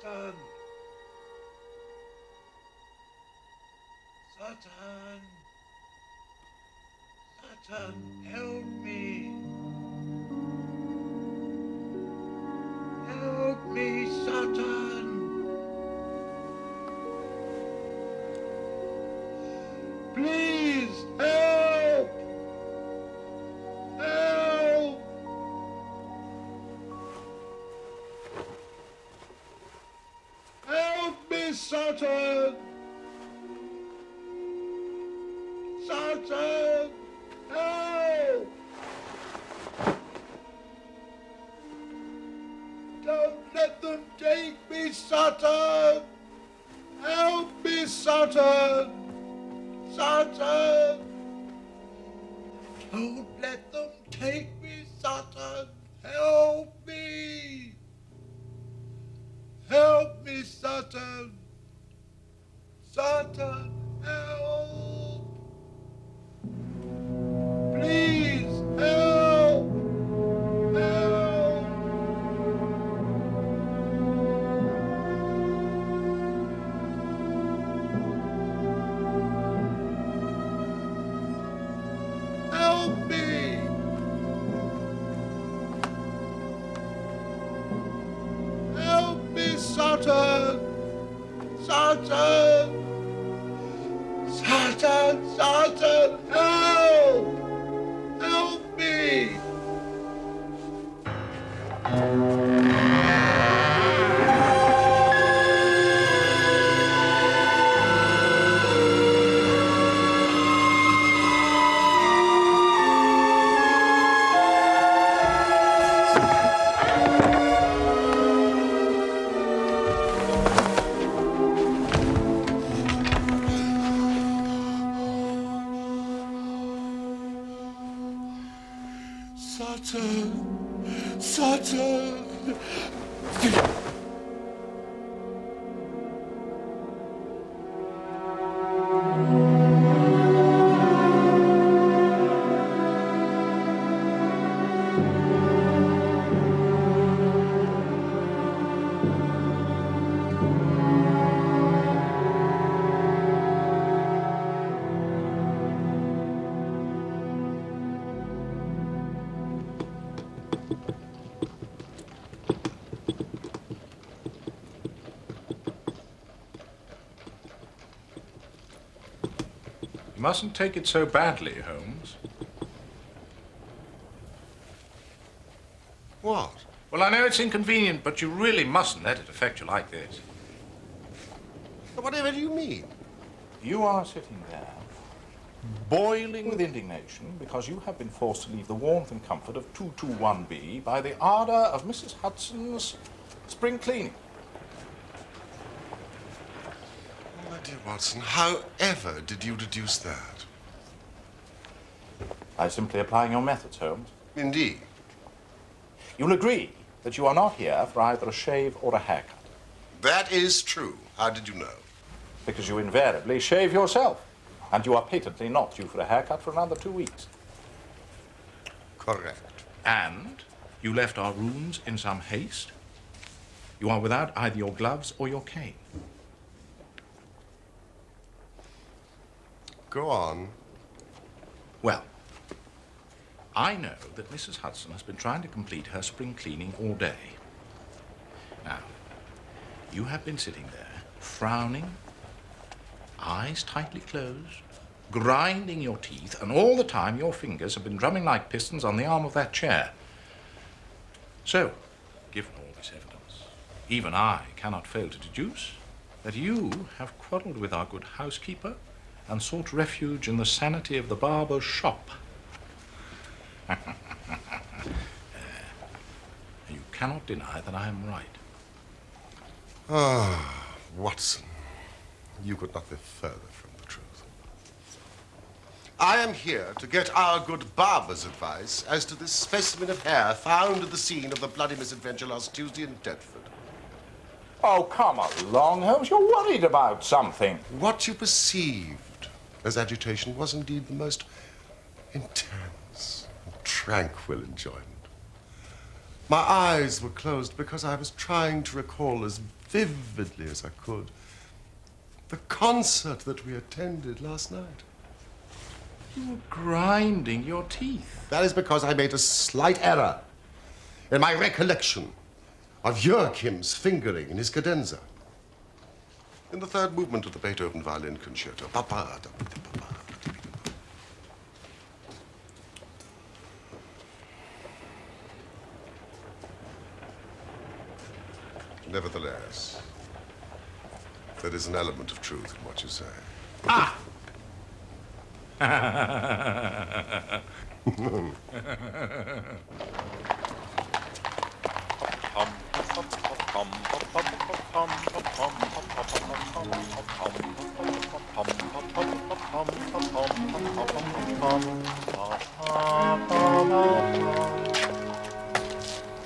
Satan! Satan! Satan, help me! Help me, Satan! Please, help! Help! Help me, Satan! Satan! Help! Don't let them take me, Satan! Help me, Satan! Satan! Don't let them take me, Satan! Help me! Help me, Satan! Satan, help! Please, help! Help! Help me! Help me, Satan! Satan! Satan! Satan! Help! Help me! Satan! Satan! You mustn't take it so badly, Holmes. What? Well, I know it's inconvenient, but you really mustn't let it affect you like this. Whatever do you mean? You are sitting there, boiling with indignation because you have been forced to leave the warmth and comfort of 221B by the ardor of Mrs. Hudson's spring cleaning. My dear Watson, however did you deduce that? By simply applying your methods, Holmes. Indeed. You'll agree that you are not here for either a shave or a haircut. That is true. How did you know? Because you invariably shave yourself, and you are patently not due for a haircut for another 2 weeks. Correct. And you left our rooms in some haste. You are without either your gloves or your cane. Go on. Well, I know that Mrs. Hudson has been trying to complete her spring cleaning all day. Now, you have been sitting there, frowning, eyes tightly closed, grinding your teeth, and all the time your fingers have been drumming like pistons on the arm of that chair. So, given all this evidence, even I cannot fail to deduce that you have quarreled with our good housekeeper and sought refuge in the sanity of the barber's shop. You cannot deny that I am right. Ah, Watson, you could not be further from the truth. I am here to get our good barber's advice as to this specimen of hair found at the scene of the bloody misadventure last Tuesday in Deptford. Oh, come along, Holmes. You're worried about something. What you perceived as agitation was indeed the most intense and tranquil enjoyment. My eyes were closed because I was trying to recall as vividly as I could the concert that we attended last night. You were grinding your teeth. That is because I made a slight error in my recollection of Joachim's fingering in his cadenza. In the third movement of the Beethoven Violin Concerto. Nevertheless, there is an element of truth in what you say. Ah!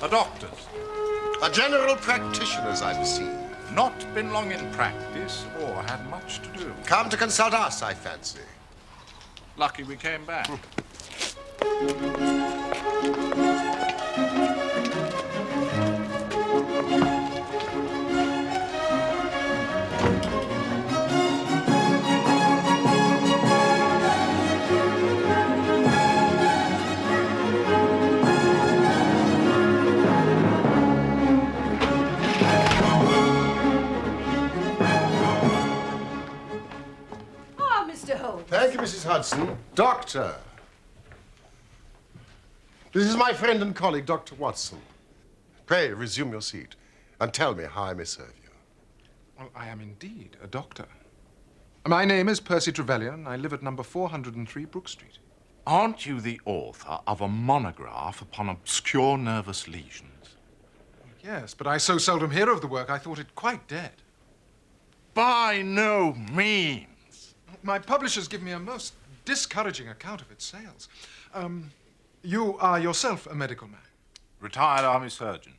A doctor's. A general practitioner's, I perceive. Not been long in practice or had much to do. Come to consult us, I fancy. Lucky we came back. Thank you, Mrs. Hudson. Doctor. This is my friend and colleague, Dr. Watson. Pray, resume your seat and tell me how I may serve you. Well, I am indeed a doctor. My name is Percy Trevelyan. I live at number 403 Brook Street. Aren't you the author of a monograph upon obscure nervous lesions? Yes, but I so seldom hear of the work, I thought it quite dead. By no means. My publishers give me a most discouraging account of its sales. You are yourself a medical man? Retired army surgeon.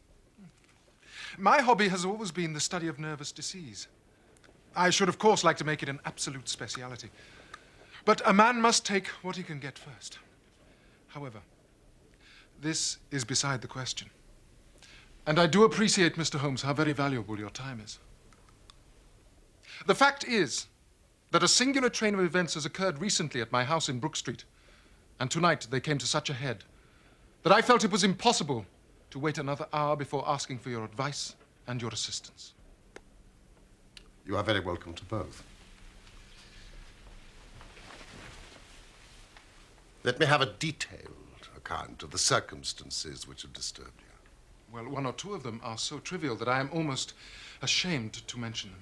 My hobby has always been the study of nervous disease. I should, of course, like to make it an absolute speciality. But a man must take what he can get first. However, this is beside the question. And I do appreciate, Mr. Holmes, how very valuable your time is. The fact is that a singular train of events has occurred recently at my house in Brook Street, and tonight they came to such a head that I felt it was impossible to wait another hour before asking for your advice and your assistance. You are very welcome to both. Let me have a detailed account of the circumstances which have disturbed you. Well, one or two of them are so trivial that I am almost ashamed to mention them.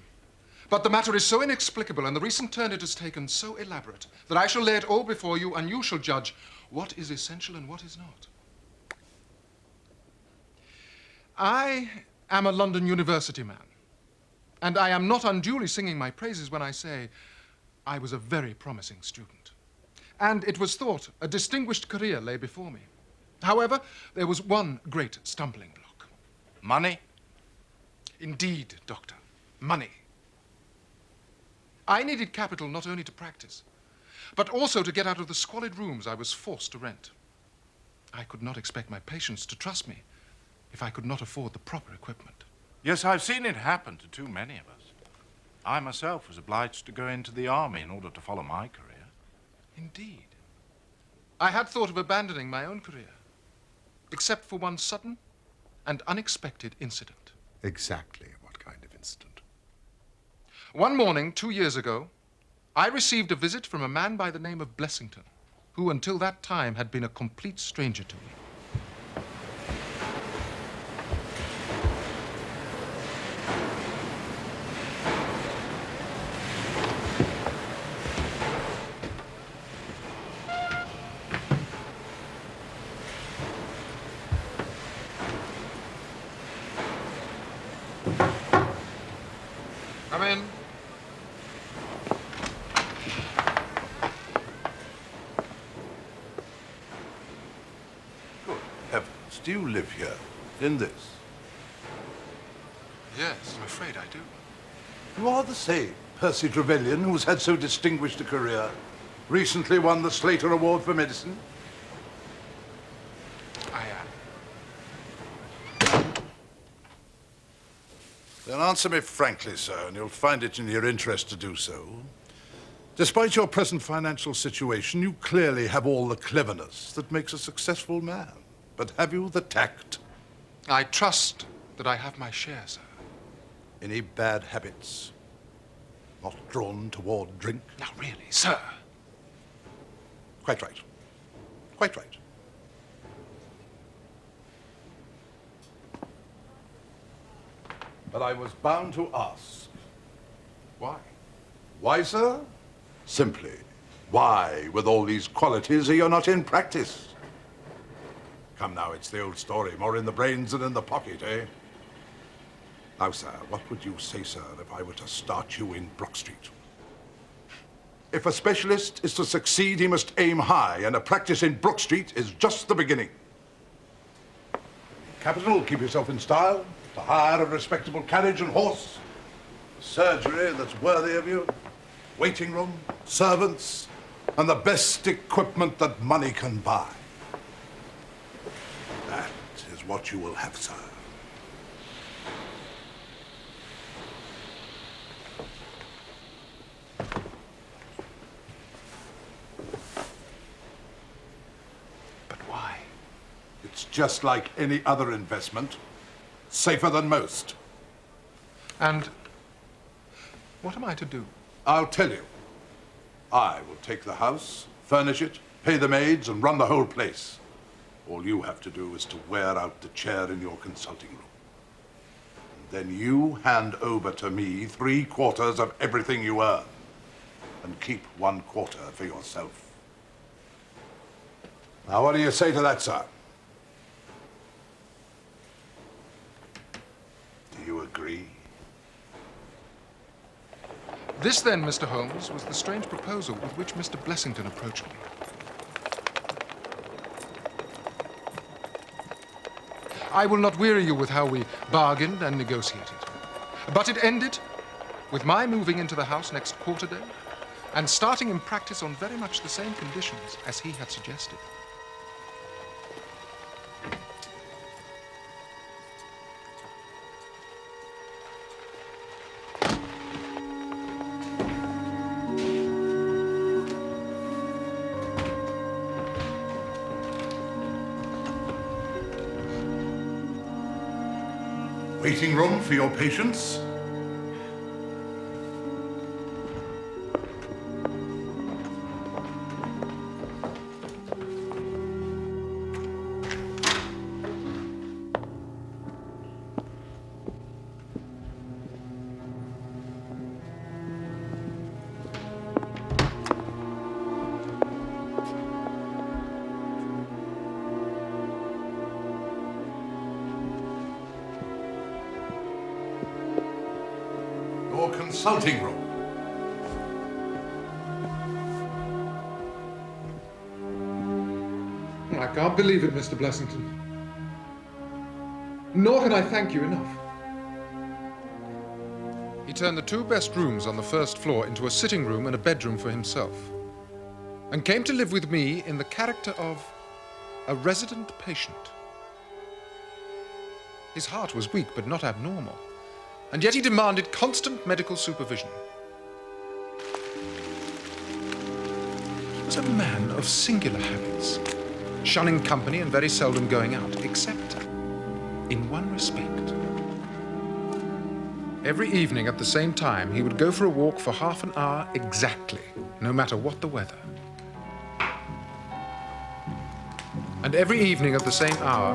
But the matter is so inexplicable, and the recent turn it has taken so elaborate, that I shall lay it all before you, and you shall judge what is essential and what is not. I am a London University man, and I am not unduly singing my praises when I say I was a very promising student. And it was thought a distinguished career lay before me. However, there was one great stumbling block. Money? Indeed, Doctor, money. I needed capital not only to practice, but also to get out of the squalid rooms I was forced to rent. I could not expect my patients to trust me if I could not afford the proper equipment. Yes, I've seen it happen to too many of us. I myself was obliged to go into the army in order to follow my career. Indeed. I had thought of abandoning my own career, except for one sudden and unexpected incident. Exactly what kind of incident? One morning, 2 years ago, I received a visit from a man by the name of Blessington, who until that time had been a complete stranger to me. Come in. Good heavens, do you live here, in this? Yes, I'm afraid I do. You are the same Percy Trevelyan who's had so distinguished a career. Recently won the Slater Award for Medicine. I am. Then answer me frankly, sir, and you'll find it in your interest to do so. Despite your present financial situation, you clearly have all the cleverness that makes a successful man. But have you the tact? I trust that I have my share, sir. Any bad habits? Not drawn toward drink? Now, really, sir. Quite right. Quite right. But I was bound to ask. Why? Why, sir? Simply, why, with all these qualities, are you not in practice? Come now, it's the old story, more in the brains than in the pocket, eh? Now, sir, what would you say, sir, if I were to start you in Brook Street? If a specialist is to succeed, he must aim high, and a practice in Brook Street is just the beginning. Capital, keep yourself in style, to hire a respectable carriage and horse, surgery that's worthy of you, waiting room, servants, and the best equipment that money can buy. That is what you will have, sir. But why? It's just like any other investment. Safer than most. And what am I to do? I'll tell you. I will take the house, furnish it, pay the maids, and run the whole place. All you have to do is to wear out the chair in your consulting room. And then you hand over to me 3/4 of everything you earn, and keep 1/4 for yourself. Now, what do you say to that, sir? Do you agree? This, then, Mr. Holmes, was the strange proposal with which Mr. Blessington approached me. I will not weary you with how we bargained and negotiated. But it ended with my moving into the house next quarter day and starting in practice on very much the same conditions as he had suggested. Waiting room for your patients? Your consulting room. I can't believe it, Mr. Blessington. Nor can I thank you enough. He turned the 2 best rooms on the first floor into a sitting room and a bedroom for himself, and came to live with me in the character of a resident patient. His heart was weak, but not abnormal, and yet he demanded constant medical supervision. He was a man of singular habits, shunning company and very seldom going out, except in one respect. Every evening at the same time, he would go for a walk for half an hour exactly, no matter what the weather. And every evening at the same hour,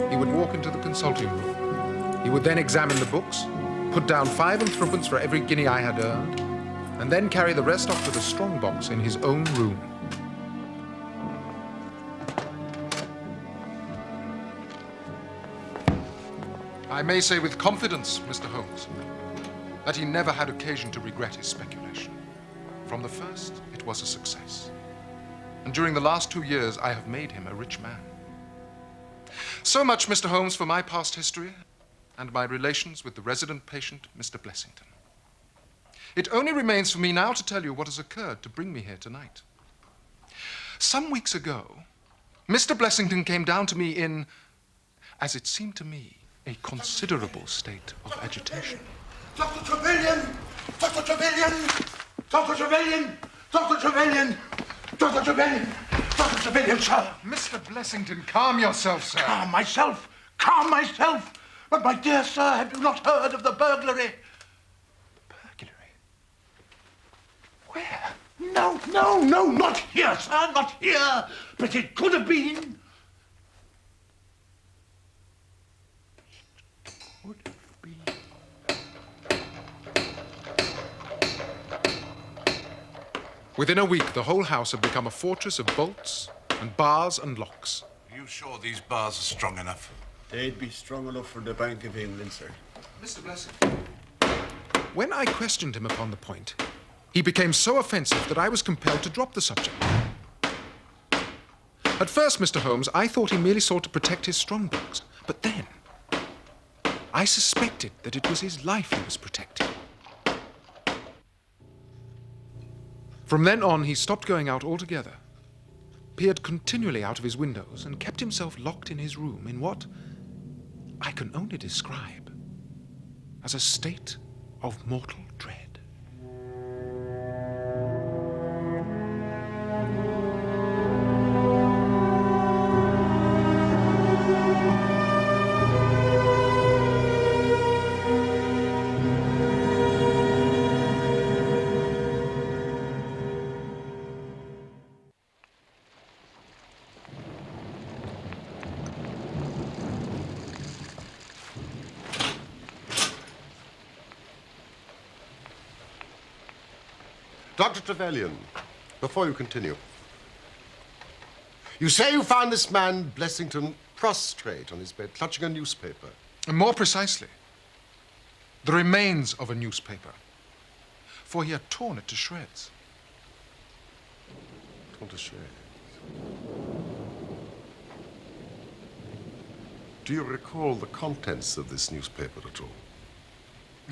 he would walk into the consulting room. He would then examine the books, put down 5 and 3 for every guinea I had earned, and then carry the rest off to the strong box in his own room. I may say with confidence, Mr. Holmes, that he never had occasion to regret his speculation. From the first, it was a success. And during the last 2 years, I have made him a rich man. So much, Mr. Holmes, for my past history and my relations with the resident patient, Mr. Blessington. It only remains for me now to tell you what has occurred to bring me here tonight. Some weeks ago, Mr. Blessington came down to me in, as it seemed to me, a considerable state of agitation. Dr. Trevelyan! Dr. Trevelyan! Dr. Trevelyan! Dr. Trevelyan! Dr. Trevelyan! Dr. Trevelyan, sir! Mr. Blessington, calm yourself, sir. Calm myself! Calm myself! But, my dear sir, have you not heard of the burglary? Burglary? Where? No, not here, sir, not here. But it could have been. It could have been. Within a week, the whole house had become a fortress of bolts and bars and locks. Are you sure these bars are strong enough? They'd be strong enough for the Bank of England, sir. Mr. Blessington. When I questioned him upon the point, he became so offensive that I was compelled to drop the subject. At first, Mr. Holmes, I thought he merely sought to protect his strongbox. But then, I suspected that it was his life he was protecting. From then on, he stopped going out altogether, peered continually out of his windows, and kept himself locked in his room in what I can only describe as a state of mortal dread. Dr. Trevelyan, before you continue, you say you found this man, Blessington, prostrate on his bed, clutching a newspaper. And more precisely, the remains of a newspaper, for he had torn it to shreds. Torn to shreds. Do you recall the contents of this newspaper at all?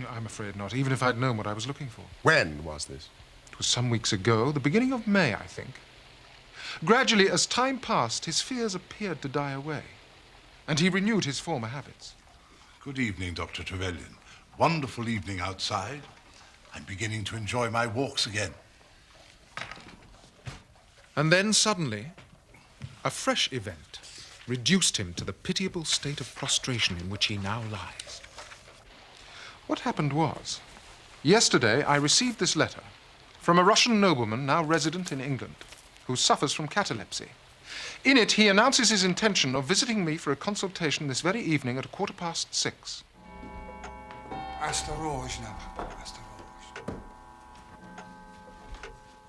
I'm afraid not, even if I'd known what I was looking for. When was this? It was some weeks ago, the beginning of May, I think. Gradually, as time passed, his fears appeared to die away, and he renewed his former habits. Good evening, Dr. Trevelyan. Wonderful evening outside. I'm beginning to enjoy my walks again. And then, suddenly, a fresh event reduced him to the pitiable state of prostration in which he now lies. What happened was, yesterday I received this letter from a Russian nobleman now resident in England, who suffers from catalepsy. In it, he announces his intention of visiting me for a consultation this very evening at 6:15.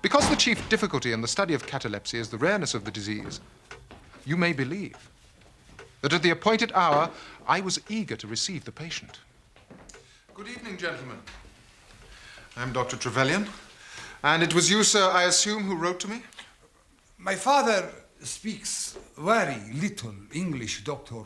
Because the chief difficulty in the study of catalepsy is the rareness of the disease, you may believe that at the appointed hour, I was eager to receive the patient. Good evening, gentlemen. I'm Dr. Trevelyan. And it was you, sir, I assume, who wrote to me? My father speaks very little English, Doctor,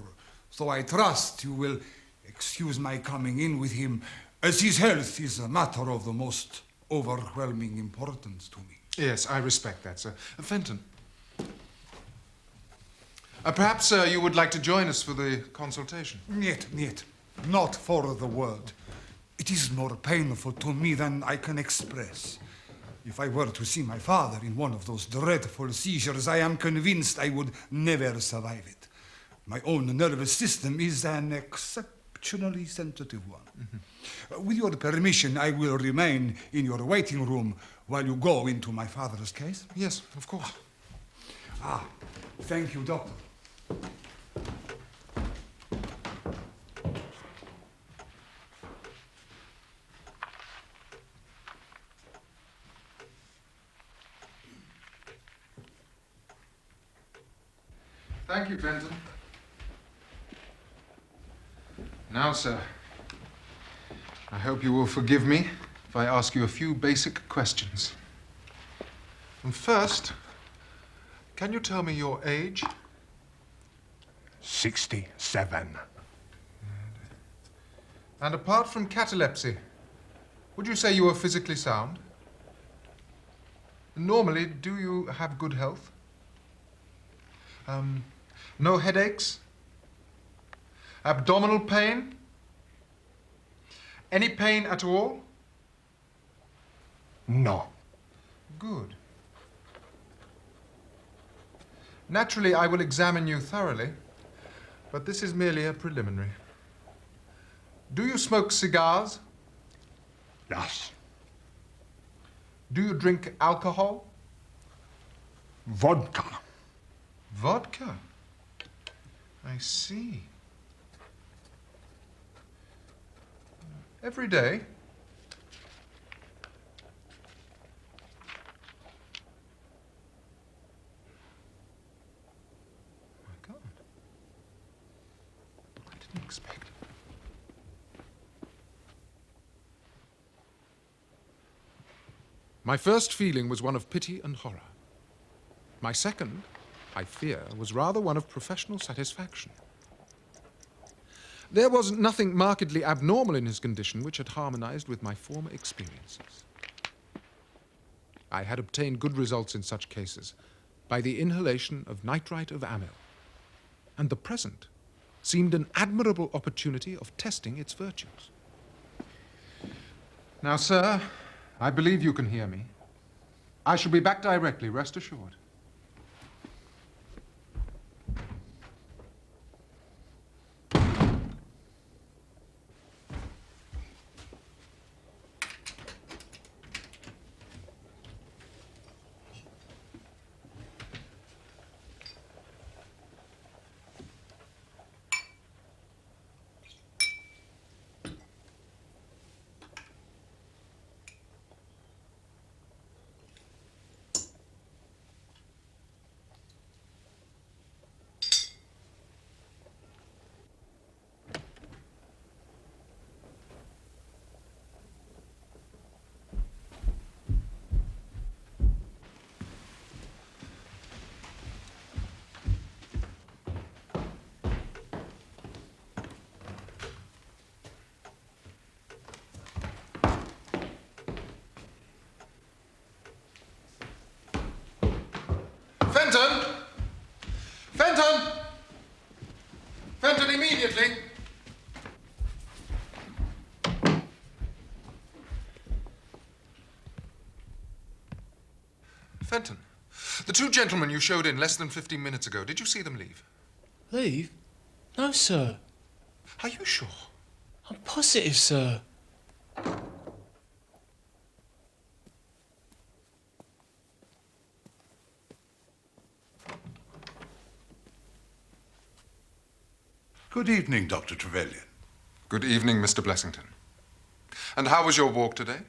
so I trust you will excuse my coming in with him, as his health is a matter of the most overwhelming importance to me. Yes, I respect that, sir. Fenton. Perhaps, sir, you would like to join us for the consultation? Niet, not for the world. It is more painful to me than I can express. If I were to see my father in one of those dreadful seizures, I am convinced I would never survive it. My own nervous system is an exceptionally sensitive one. Mm-hmm. With your permission, I will remain in your waiting room while you go into my father's case. Yes, of course. Thank you, Doctor. Thank you, Fenton. Now, sir, I hope you will forgive me if I ask you a few basic questions. And first, can you tell me your age? 67. And apart from catalepsy, would you say you are physically sound? Normally, do you have good health? No headaches? Abdominal pain? Any pain at all? No. Good. Naturally, I will examine you thoroughly, but this is merely a preliminary. Do you smoke cigars? Yes. Do you drink alcohol? Vodka. Vodka? I see. Every day? My God. I didn't expect it. My first feeling was one of pity and horror. My second, I fear, was rather one of professional satisfaction. There was nothing markedly abnormal in his condition which had harmonized with my former experiences. I had obtained good results in such cases by the inhalation of nitrite of amyl, and the present seemed an admirable opportunity of testing its virtues. Now, sir, I believe you can hear me. I shall be back directly, rest assured. Fenton! Fenton! Fenton, immediately! Fenton, the two gentlemen you showed in less than 15 minutes ago, did you see them leave? Leave? No, sir. Are you sure? I'm positive, sir. Good evening, Dr. Trevelyan. Good evening, Mr. Blessington. And how was your walk today?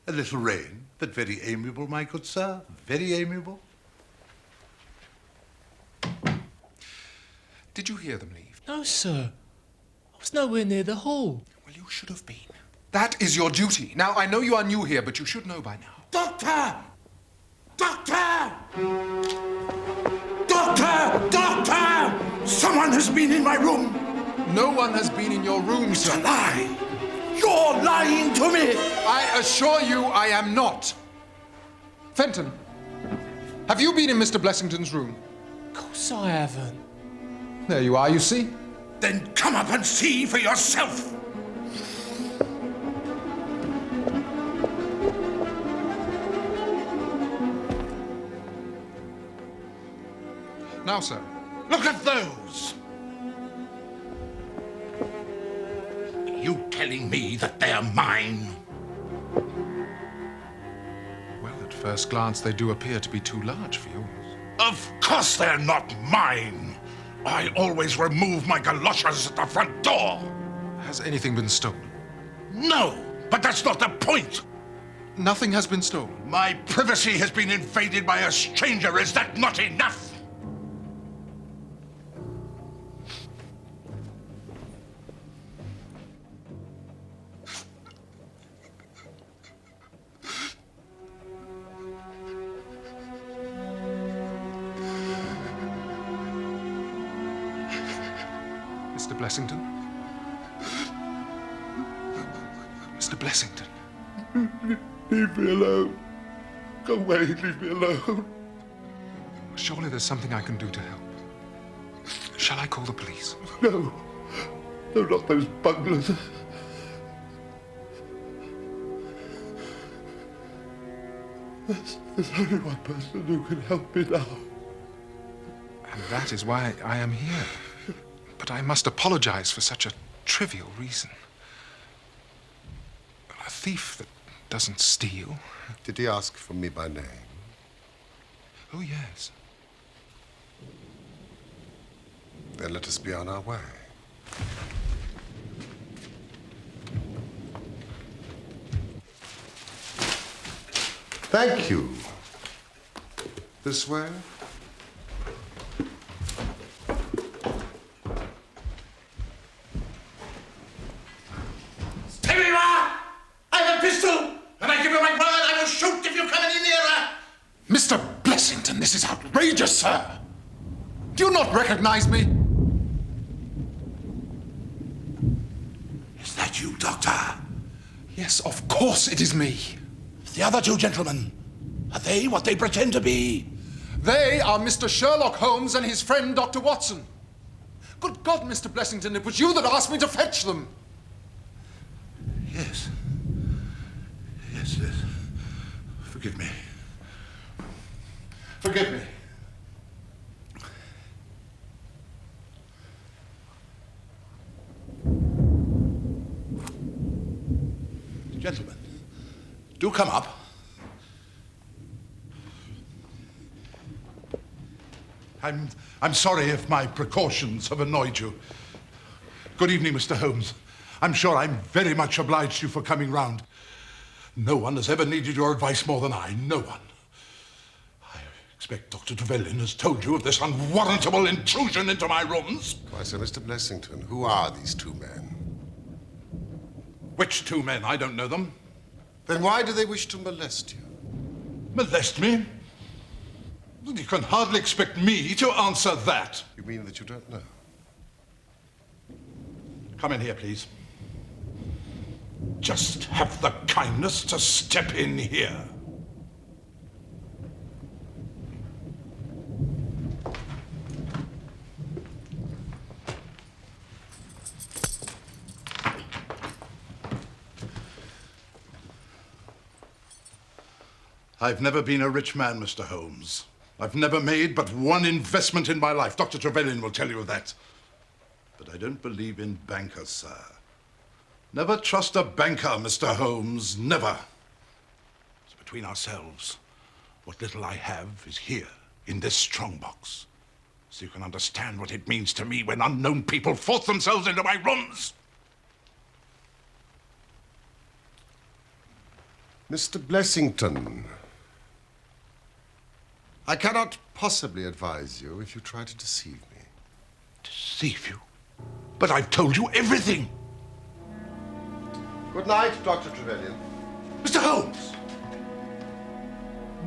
A little rain, but very amiable, my good sir. Very amiable. Did you hear them leave? No, sir. I was nowhere near the hall. Well, you should have been. That is your duty. Now, I know you are new here, but you should know by now. Doctor! Doctor! Doctor! Doctor! Someone has been in my room. No one has been in your room, It's sir. a lie. You're lying to me. I assure you I am not. Fenton, have you been in Mr. Blessington's room? Of course I haven't. There you are, you see. Then come up and see for yourself. Now, sir. Look at those! You telling me that they're mine? Well, at first glance, they do appear to be too large for yours. Of course they're not mine. I always remove my galoshes at the front door. Has anything been stolen? No, but that's not the point. Nothing has been stolen. My privacy has been invaded by a stranger. Is that not enough? Mr. Blessington? Mr. Blessington? Leave me alone. Go away, leave me alone. Surely there's something I can do to help. Shall I call the police? No. No, not those bunglers. There's only one person who can help me now. And that is why I am here. But I must apologize for such a trivial reason. A thief that doesn't steal. Did he ask for me by name? Oh, yes. Then let us be on our way. Thank you. This way? Stay where you are! I have a pistol, and I give you my word I will shoot if you come any nearer! Mr. Blessington, this is outrageous, sir. Do you not recognize me? Is that you, Doctor? Yes, of course it is me. The other two gentlemen, are they what they pretend to be? They are Mr. Sherlock Holmes and his friend, Dr. Watson. Good God, Mr. Blessington, it was you that asked me to fetch them. Yes. Yes. Forgive me. Forgive me. Gentlemen, do come up. I'm sorry if my precautions have annoyed you. Good evening, Mr. Holmes. I'm sure I'm very much obliged to you for coming round. No one has ever needed your advice more than I. No one. I expect Dr. Trevelyan has told you of this unwarrantable intrusion into my rooms. Why, sir, Mr. Blessington, who are these two men? Which two men? I don't know them. Then why do they wish to molest you? Molest me? You can hardly expect me to answer that. You mean that you don't know? Come in here, please. Just have the kindness to step in here. I've never been a rich man, Mr. Holmes. I've never made but one investment in my life. Dr. Trevelyan will tell you that. But I don't believe in bankers, sir. Never trust a banker, Mr. Holmes. Never. So between ourselves, what little I have is here, in this strongbox. So you can understand what it means to me when unknown people force themselves into my rooms. Mr. Blessington, I cannot possibly advise you if you try to deceive me. Deceive you? But I've told you everything. Good night, Dr. Trevelyan. Mr. Holmes!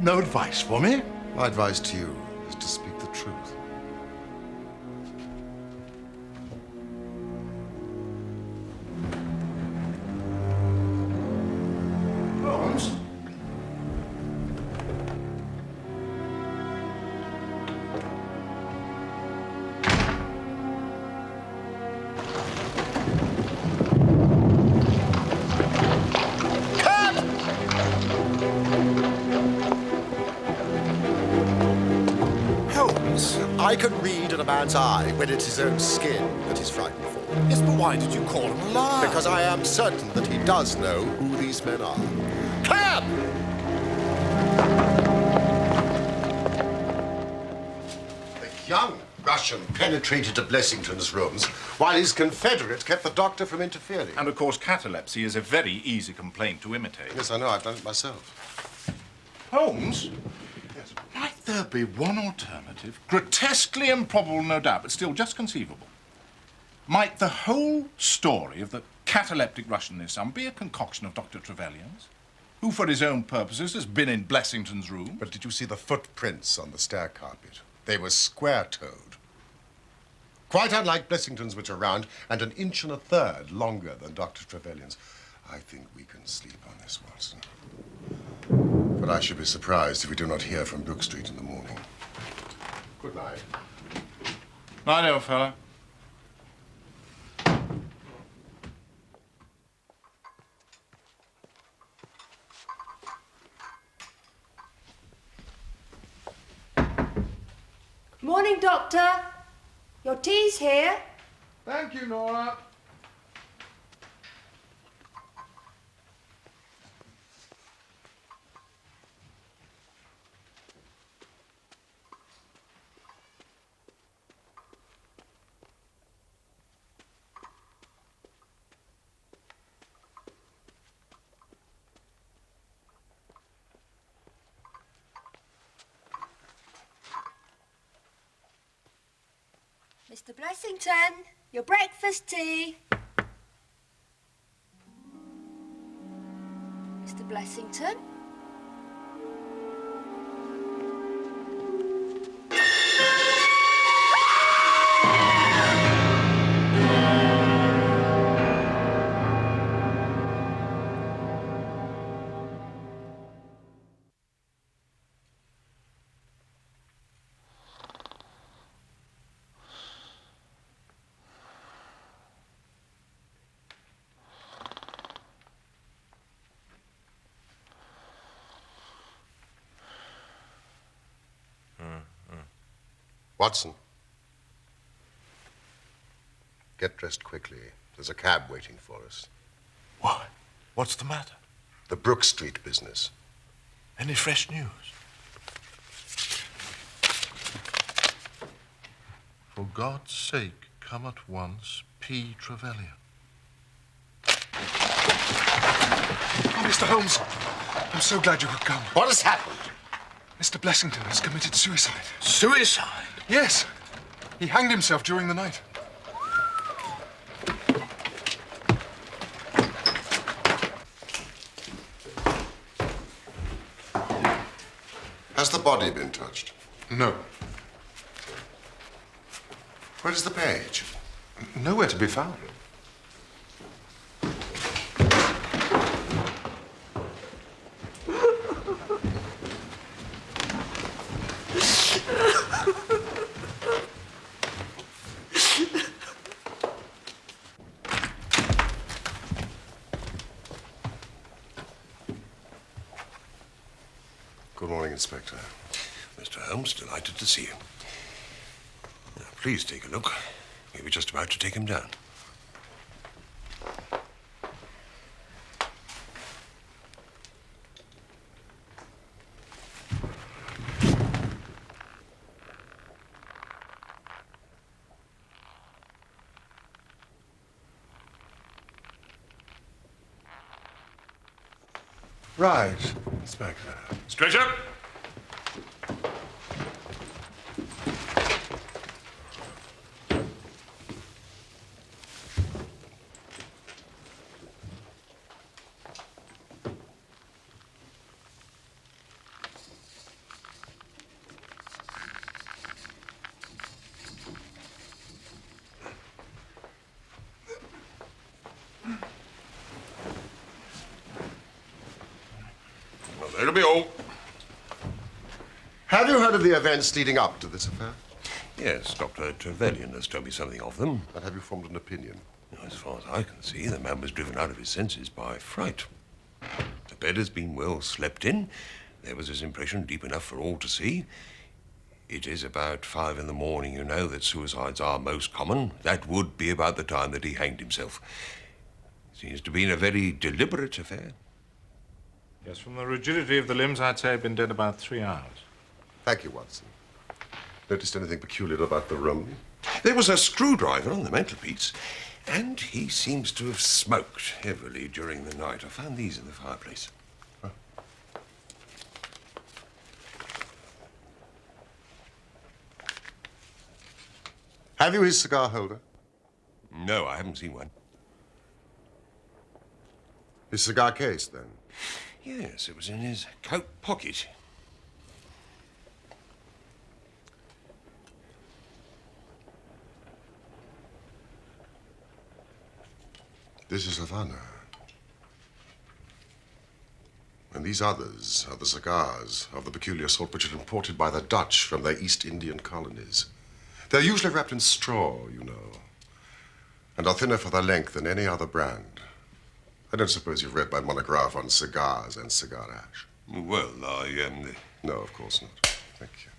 No advice for me? My advice to you is to speak the truth. Holmes? I can read in a man's eye when it's his own skin that he's frightened for. Yes, but why did you call him a liar? Because I am certain that he does know who these men are. Cab! The young Russian penetrated to Blessington's rooms while his confederate kept the doctor from interfering. And of course, catalepsy is a very easy complaint to imitate. Yes, I know. I've done it myself. Holmes? Yes. Might there be one alternative? Grotesquely improbable, no doubt, but still just conceivable. Might the whole story of the cataleptic Russian and his son be a concoction of Dr. Trevelyan's, who, for his own purposes, has been in Blessington's room? But did you see the footprints on the stair carpet? They were square-toed. Quite unlike Blessington's, which are round, and 1 1/3 inches longer than Dr. Trevelyan's. I think we can sleep on this, Watson. But I should be surprised if we do not hear from Brook Street in the morning. Good night. Night, old fellow. Morning, Doctor. Your tea's here. Thank you, Nora. Mr. Blessington, your breakfast tea. Mr. Blessington? Watson. Get dressed quickly. There's a cab waiting for us. Why? What's the matter? The Brook Street business. Any fresh news? For God's sake, come at once, P. Trevelyan. Oh, Mr. Holmes, I'm so glad you could come. What has happened? Mr. Blessington has committed suicide. Suicide? Yes. He hanged himself during the night. Has the body been touched? No. Where is the page? Nowhere to be found. Good morning, Inspector. Mr. Holmes, delighted to see you. Now, please take a look. We were just about to take him down. Right, Inspector. Straight up. Well, that'll be all. Have you heard of the events leading up to this affair? Yes, Dr. Trevelyan has told me something of them. And have you formed an opinion? As far as I can see, the man was driven out of his senses by fright. The bed has been well slept in. There was his impression deep enough for all to see. It is about 5 in the morning, you know, that suicides are most common. That would be about the time that he hanged himself. Seems to have been a very deliberate affair. Yes, from the rigidity of the limbs, I'd say he'd been dead about 3 hours. Thank you, Watson. Noticed anything peculiar about the room? There was a screwdriver on the mantelpiece, and he seems to have smoked heavily during the night. I found these in the fireplace. Have you his cigar holder? No, I haven't seen one. His cigar case, then? Yes, it was in his coat pocket. This is Havana. And these others are the cigars of the peculiar sort which are imported by the Dutch from their East Indian colonies. They're usually wrapped in straw, you know, and are thinner for their length than any other brand. I don't suppose you've read my monograph on cigars and cigar ash. Well, I No, of course not. Thank you.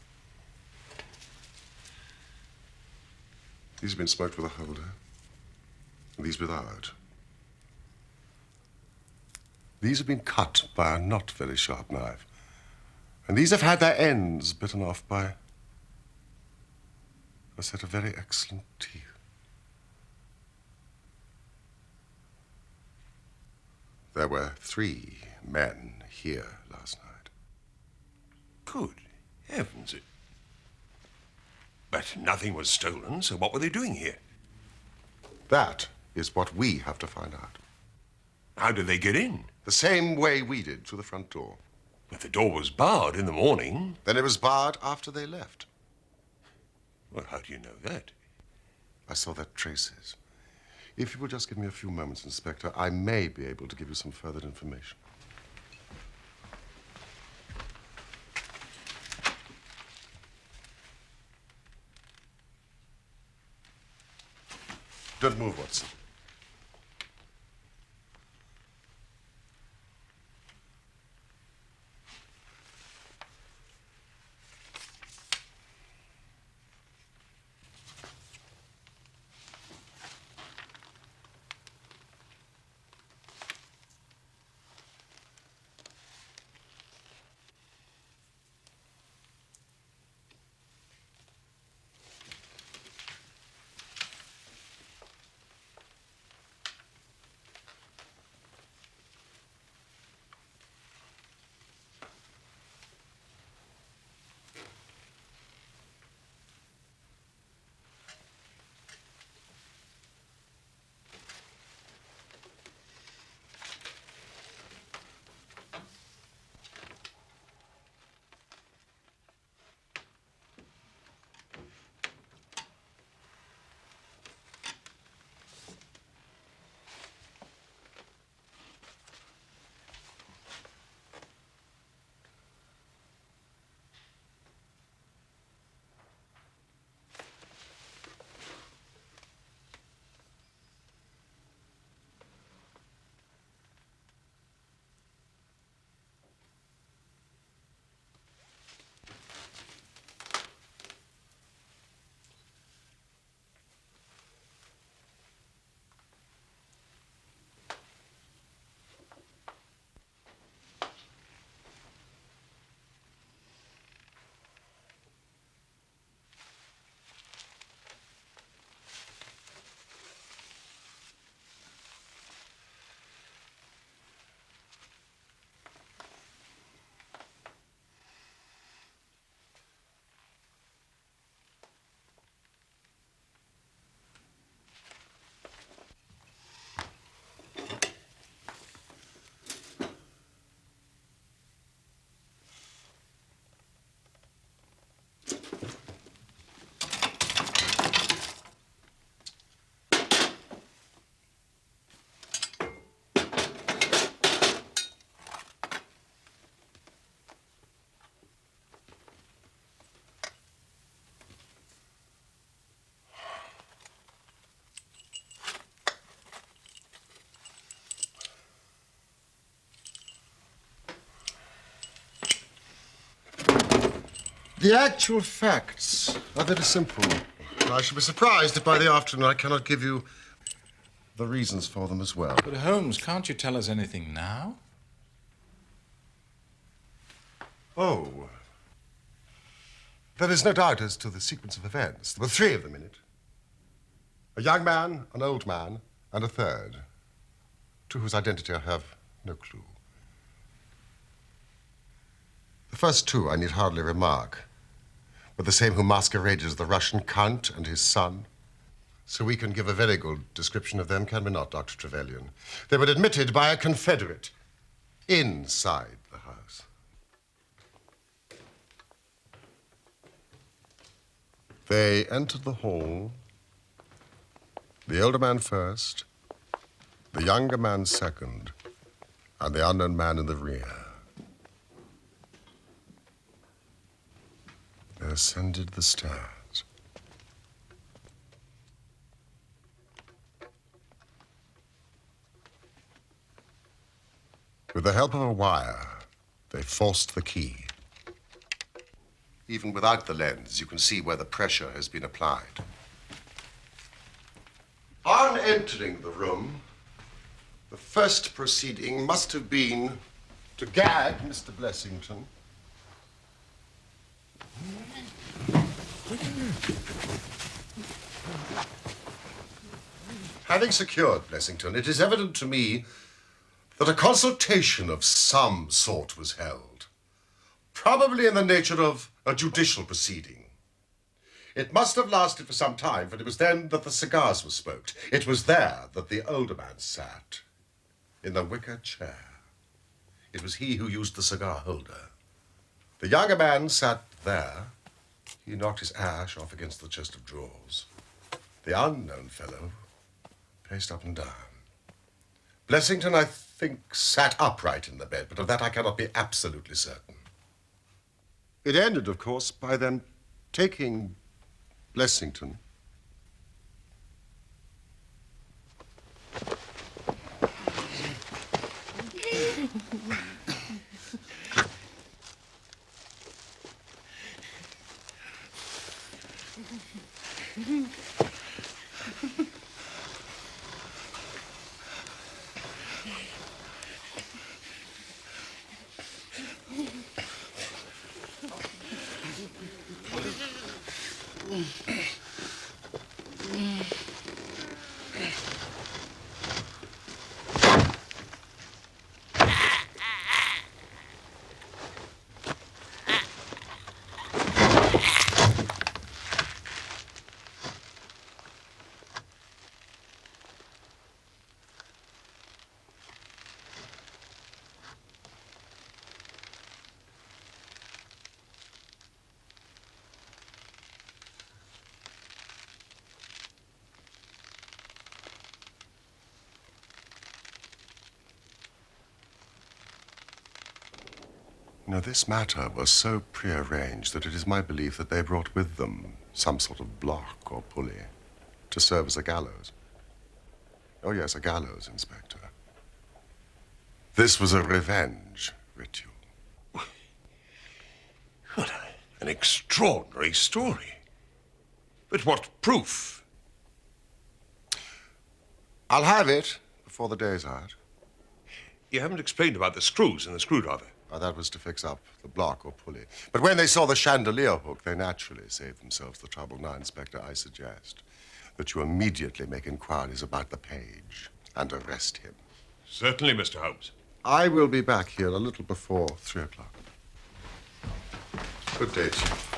These have been smoked with a holder, and these without. These have been cut by a not very sharp knife, and these have had their ends bitten off by a set of very excellent teeth. There were 3 men here last night. Good heavens. But nothing was stolen, so what were they doing here? That is what we have to find out. How did they get in? The same way we did, through the front door. If the door was barred in the morning... Then it was barred after they left. Well, how do you know that? I saw their traces. If you will just give me a few moments, Inspector, I may be able to give you some further information. Don't move, Watson. The actual facts are very simple. I should be surprised if by the afternoon I cannot give you the reasons for them as well. But Holmes, can't you tell us anything now? Oh. There is no doubt as to the sequence of events. There were 3 of them in it. A young man, an old man, and a third, to whose identity I have no clue. The first 2 I need hardly remark, were the same who masqueraded as the Russian Count and his son. So we can give a very good description of them, can we not, Dr. Trevelyan? They were admitted by a Confederate inside the house. They entered the hall, the older man first, the younger man second, and the unknown man in the rear. They ascended the stairs. With the help of a wire, they forced the key. Even without the lens, you can see where the pressure has been applied. On entering the room, the first proceeding must have been to gag Mr. Blessington. Having secured Blessington, it is evident to me that a consultation of some sort was held, probably in the nature of a judicial proceeding. It must have lasted for some time, for it was then that the cigars were smoked. It was there that the older man sat, in the wicker chair. It was he who used the cigar holder. The younger man sat there. He knocked his ash off against the chest of drawers. The unknown fellow paced up and down. Blessington, I think, sat upright in the bed, but of that I cannot be absolutely certain. It ended, of course, by them taking Blessington. Now, this matter was so prearranged that it is my belief that they brought with them some sort of block or pulley to serve as a gallows. Oh, yes, a gallows, Inspector. This was a revenge ritual. What an extraordinary story. But what proof? I'll have it before the day's out. You haven't explained about the screws and the screwdriver. Oh, that was to fix up the block or pulley. But when they saw the chandelier hook, they naturally saved themselves the trouble. Now, Inspector, I suggest that you immediately make inquiries about the page and arrest him. Certainly, Mr. Holmes. I will be back here a little before 3 o'clock. Good day, Chief.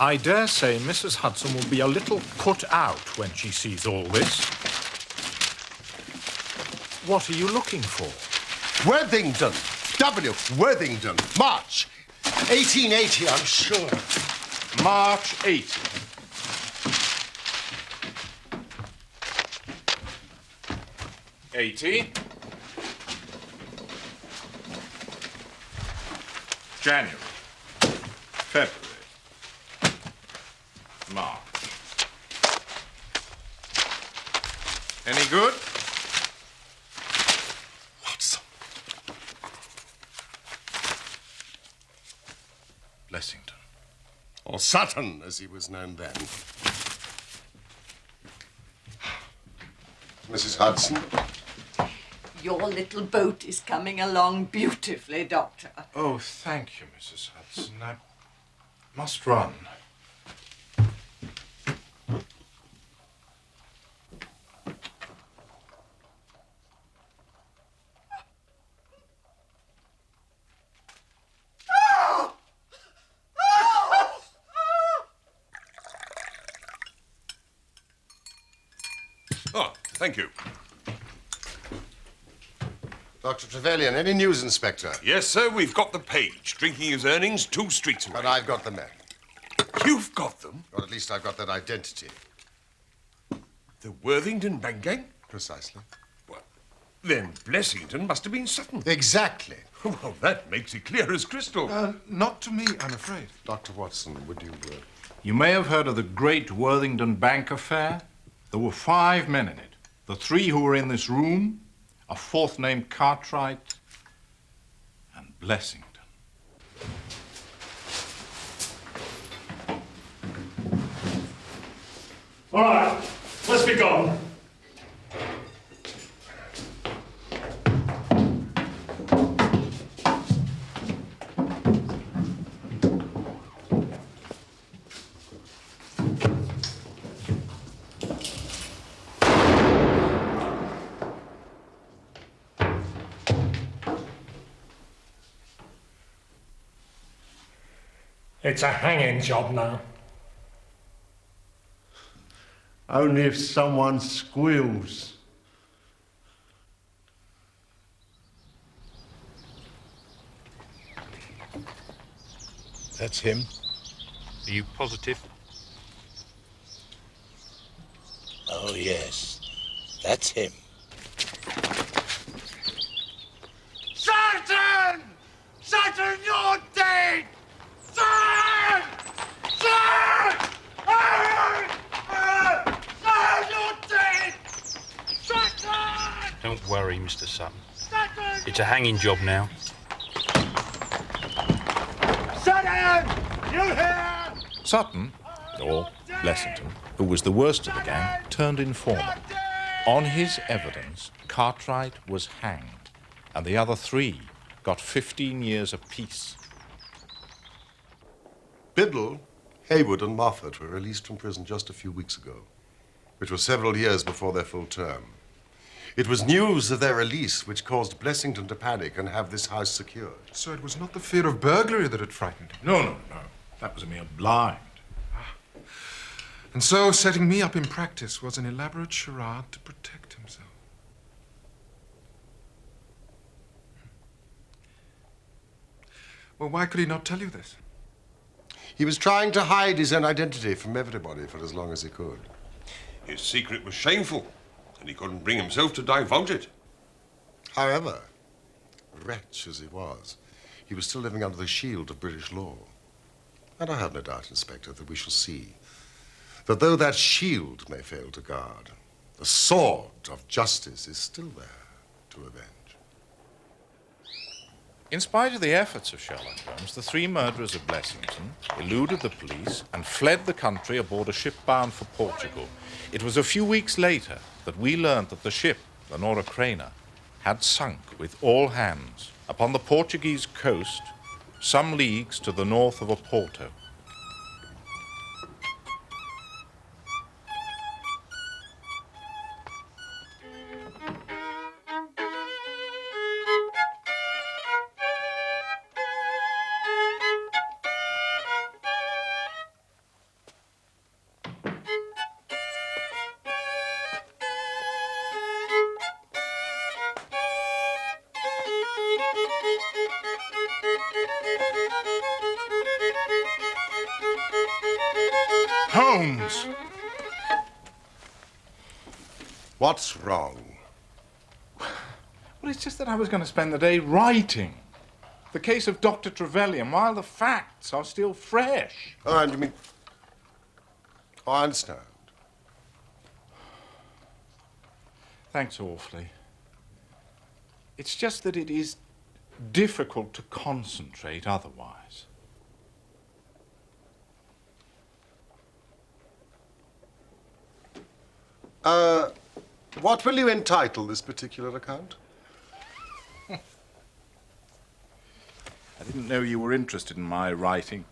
I dare say Mrs. Hudson will be a little put out when she sees all this. What are you looking for? Worthington. W. Worthington. March. 1880, I'm sure. March 80. January. February. March. Any good? Watson. Blessington. Or Sutton, as he was known then. Mrs. Hudson. Your little boat is coming along beautifully, Doctor. Oh, thank you, Mrs. Hudson. I must run. Oh, thank you. Dr. Trevelyan, any news, Inspector? Yes, sir, we've got the page, drinking his earnings 2 streets away. And I've got the men. You've got them? Or at least I've got their identity. The Worthington Bank Gang? Precisely. Well, Then Blessington must have been Sutton. Exactly. Well, that makes it clear as crystal. Not to me, I'm afraid. Dr. Watson, would you... You may have heard of the great Worthington Bank affair. There were 5 men in it. The 3 who were in this room, a 4th named Cartwright, and Blessington. All right, let's be gone. It's a hanging job now. Only if someone squeals. That's him. Are you positive? Oh, yes. That's him. Sutton! Sutton, you're dead! Sutton! Sutton! Sutton, you're dead! Sutton! Don't worry, Mr. Sutton. It's a hanging job now. Sutton! You here? Sutton, or Blessington, who was the worst of the gang, turned informer. On his evidence, Cartwright was hanged, and the other 3 got 15 years apiece. Biddle, Haywood, and Moffat were released from prison just a few weeks ago, which was several years before their full term. It was news of their release which caused Blessington to panic and have this house secured. So it was not the fear of burglary that had frightened him? No. That was a mere blind. And so setting me up in practice was an elaborate charade to protect himself. Well, why could he not tell you this? He was trying to hide his own identity from everybody for as long as he could. His secret was shameful, and he couldn't bring himself to divulge it. However, wretch as he was still living under the shield of British law. And I have no doubt, Inspector, that we shall see that though that shield may fail to guard, the sword of justice is still there to avenge. In spite of the efforts of Sherlock Holmes, the 3 murderers of Blessington eluded the police and fled the country aboard a ship bound for Portugal. It was a few weeks later that we learned that the ship, the Nora Craner, had sunk with all hands upon the Portuguese coast, some leagues to the north of Oporto. Holmes! What's wrong? Well, it's just that I was going to spend the day writing the case of Dr. Trevelyan while the facts are still fresh. Oh, and you mean... Oh, I understand. Thanks awfully. It's just that it is difficult to concentrate otherwise. What will you entitle this particular account? I didn't know you were interested in my writing.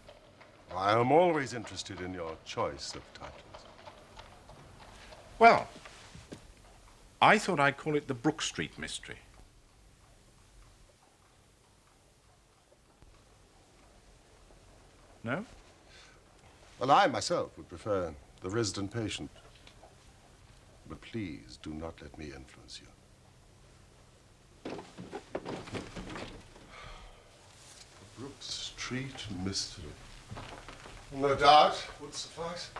I am always interested in your choice of titles. Well, I thought I'd call it the Brook Street Mystery. No? Well, I myself would prefer The Resident Patient. But please do not let me influence you. Brook Street Mystery. No doubt would suffice.